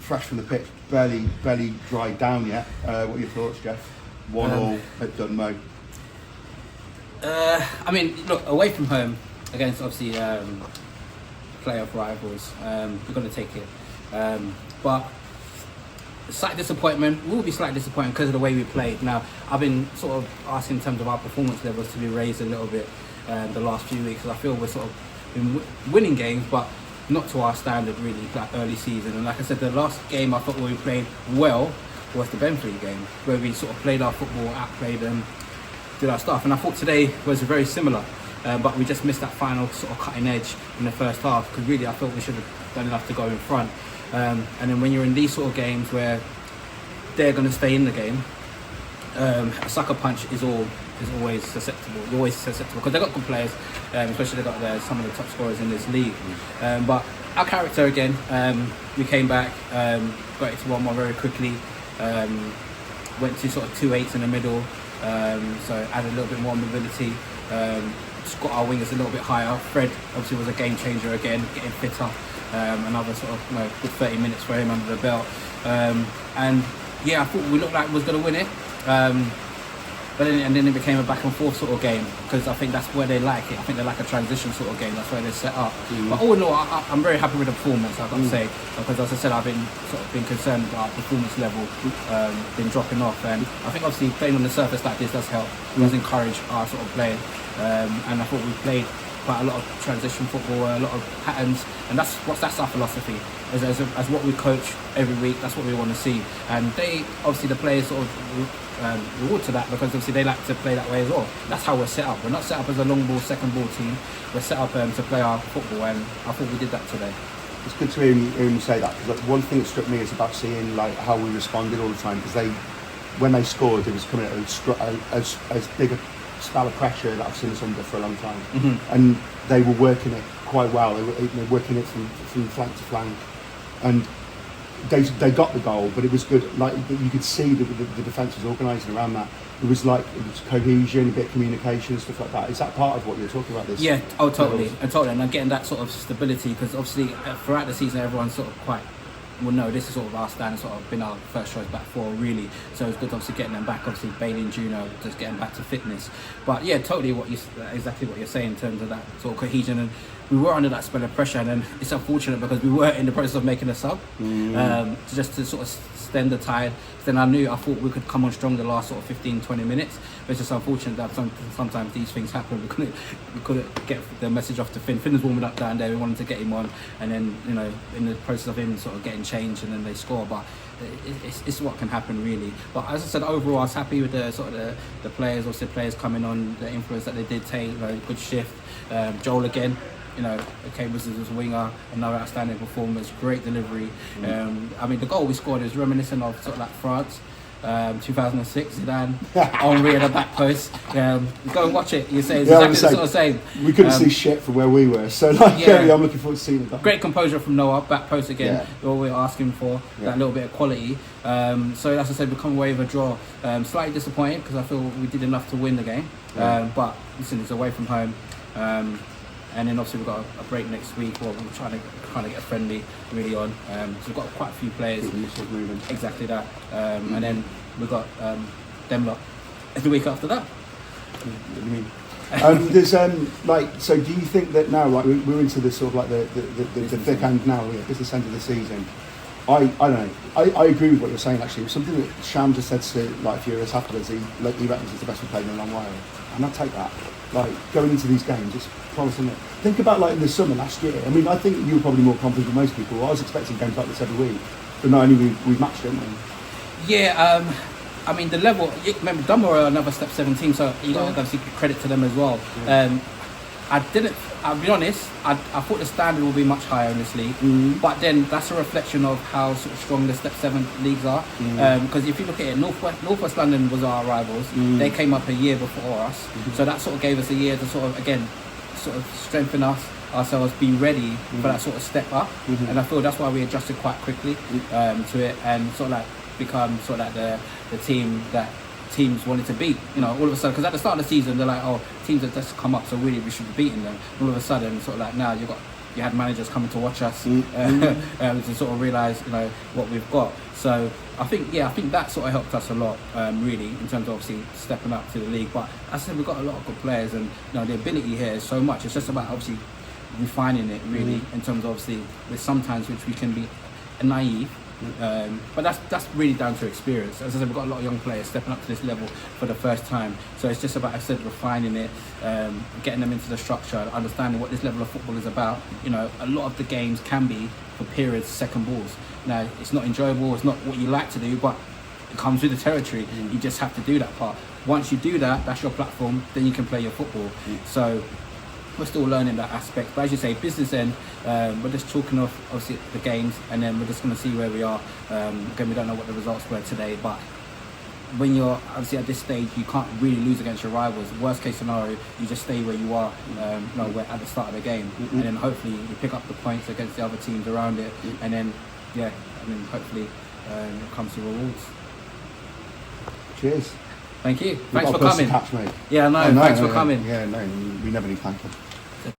fresh from the pitch, barely dried down yet. What are your thoughts, Geoff? 1-1 at Dunmow. I mean, look, away from home against obviously playoff rivals, we're going to take it. But slight disappointment. We will be slightly disappointed because of the way we played. Now, I've been sort of asking in terms of our performance levels to be raised a little bit the last few weeks. I feel we're sort of been winning games, but not to our standard really, like early season. And like I said, the last game I thought we played well was the Benfleet game, where we sort of played our football, outplayed them, did our stuff. And I thought today was very similar, but we just missed that final sort of cutting edge in the first half, because really I thought we should have done enough to go in front. And then when you're in these sort of games where they're going to stay in the game, a sucker punch is always susceptible. You're always susceptible because they've got good players, especially they've got some of the top scorers in this league. But our character again, we came back, got it to 1-1 very quickly, went to sort of 2-8s in the middle, so added a little bit more mobility, just got our wingers a little bit higher. Fred obviously was a game changer again, getting fitter, another sort of good 30 minutes for him under the belt. And yeah, I thought we looked like we was going to win it. But then it became a back and forth sort of game, because I think that's where they like it. I think they like a transition sort of game. That's where they're set up. But all in all, I'm very happy with the performance, I've got to say, because as I said, I've been concerned about our performance level been dropping off, and I think obviously playing on the surface like this does help. It does encourage our sort of play, and I thought we played quite a lot of transition football, a lot of patterns, and that's our philosophy. As what we coach every week, that's what we want to see. And they obviously, the players sort of reward to that, because obviously they like to play that way as well. That's how we're set up. We're not set up as a long ball, second ball team. We're set up to play our football, and I thought we did that today. It's good to hear you say that, because one thing that struck me is about seeing like how we responded all the time, because when they scored, it was coming at as big a spell of pressure that I've seen us under for a long time, and they were working it quite well. They were working it from flank to flank, and they got the goal, but it was good. Like you could see the defence was organising around that. It was cohesion, a bit of communication, stuff like that. Is that part of what you're talking about? Yeah, totally, and I'm getting that sort of stability, because obviously throughout the season everyone's sort of quite, well, no, this is sort of our stand, sort of been our first choice back four really. So it's good, obviously getting them back. Obviously Bailey and Juno just getting back to fitness. But yeah, totally exactly what you're saying in terms of that sort of cohesion. And we were under that spell of pressure, and then it's unfortunate because we were in the process of making a sub, just to sort of stem the tide. Then I thought we could come on strong the last sort of 15-20 minutes. But it's just unfortunate that sometimes these things happen. We couldn't get the message off to Finn. Finn was warming up down there. We wanted to get him on, and then in the process of him sort of getting changed, and then they score. But it's what can happen really. But as I said, overall I was happy with the sort of the players, also players coming on, the influence that they did take. Good shift. Joel again. Came as a winger, another outstanding performance, great delivery. I mean, the goal we scored is reminiscent of sort of like France, 2006, Zidane, Henry at the back post. Go and watch it. You say it's exactly the sort of same. We couldn't see shit from where we were, so I'm looking forward to seeing it. Great composure from Noah, back post again. All we're asking for, that little bit of quality. So as I said, we come away with a draw. Slightly disappointed because I feel we did enough to win the game. But listen, it's away from home. And then obviously we've got a break next week. Well, we're trying to get a friendly really on. So we've got quite a few players. Exactly that. And then we've got them lot the week after that. What do you mean? There's so do you think that now, like we're into the sort of like the thick end now, business end of the season? I don't know. I agree with what you're saying actually. It was something that Sham just said to like Furious afterwards. He reckons it's the best we've played in a long while, and I take that. Like going into these games, it's promising it. Think about like in the summer last year. I mean, I think you were probably more confident than most people. I was expecting games like this every week, but not only we've matched, haven't we? Yeah. I mean, the level. Remember, Dunmow are another step 17, so you got to obviously credit to them as well. I'll be honest, I thought the standard would be much higher in this league, but then that's a reflection of how sort of strong the Step 7 leagues are. Because if you look at it, Northwest London was our rivals. They came up a year before us, so that sort of gave us a year to sort of strengthen ourselves, be ready for that sort of step up. And I feel that's why we adjusted quite quickly to it, and sort of like become sort of like the team that teams wanted to beat, all of a sudden, because at the start of the season they're like, oh, teams have just come up, so really we should be beating them. All of a sudden, sort of like now you've got you had managers coming to watch us to sort of realise, you know, what we've got. So I think that sort of helped us a lot, really, in terms of obviously stepping up to the league. But as I said, we've got a lot of good players, and you know, the ability here is so much. It's just about obviously refining it, really, in terms of obviously there's sometimes which we can be naive. But that's really down to experience. As I said, we've got a lot of young players stepping up to this level for the first time. So it's just about, as I said, refining it, getting them into the structure, understanding what this level of football is about. You know, a lot of the games can be, for periods, second balls. Now, it's not enjoyable, it's not what you like to do, but it comes with the territory. You just have to do that part. Once you do that, that's your platform, then you can play your football. So we're still learning that aspect, but as you say, business end, we're just talking off obviously the games, and then we're just going to see where we are. Again, we don't know what the results were today, but when you're obviously at this stage, you can't really lose against your rivals. Worst case scenario, you just stay where you are, you know, at the start of the game, and then hopefully you pick up the points against the other teams around it, and then hopefully it comes to rewards. Cheers. Thank you. You've Thanks got for a person coming. to catch, mate. Yeah, no, thanks for coming. Yeah, no, we never need thanking.